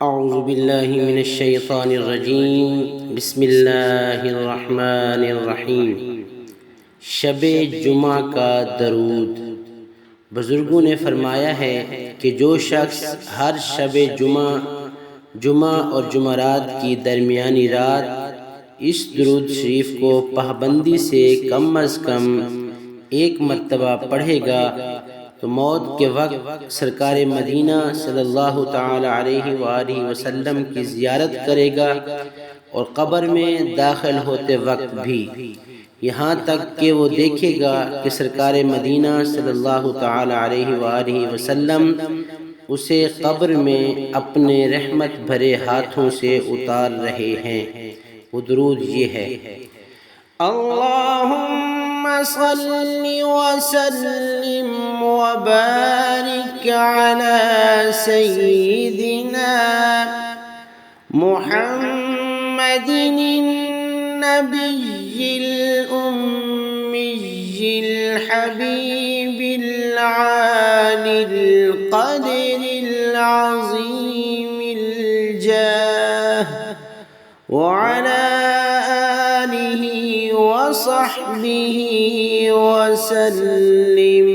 اعوذ باللہ من الشیطان الرجیم بسم اللہ الرحمن الرحیم۔ شب جمعہ کا درود۔ بزرگوں نے فرمایا ہے کہ جو شخص ہر شب جمعہ اور جمعرات کی درمیانی رات اس درود شریف کو پابندی سے کم از کم ایک مرتبہ پڑھے گا تو موت کے وقت سرکار مدینہ صلی اللہ تعالی علیہ وآلہ وسلم کی زیارت کرے گا، اور قبر میں داخل ہوتے وقت بھی، یہاں تک کہ وہ دیکھے گا کہ سرکار مدینہ صلی اللہ تعالی علیہ وآلہ وسلم اسے قبر میں اپنے رحمت بھرے ہاتھوں سے اتار رہے ہیں۔ وہ درود یہ ہے: اللہم صل وسلم وبارک علی سیدنا محمد النبی الأمی الحبیب العالی القدر العظیم الجاہ وعلی آلہ وصحبہ وسلم۔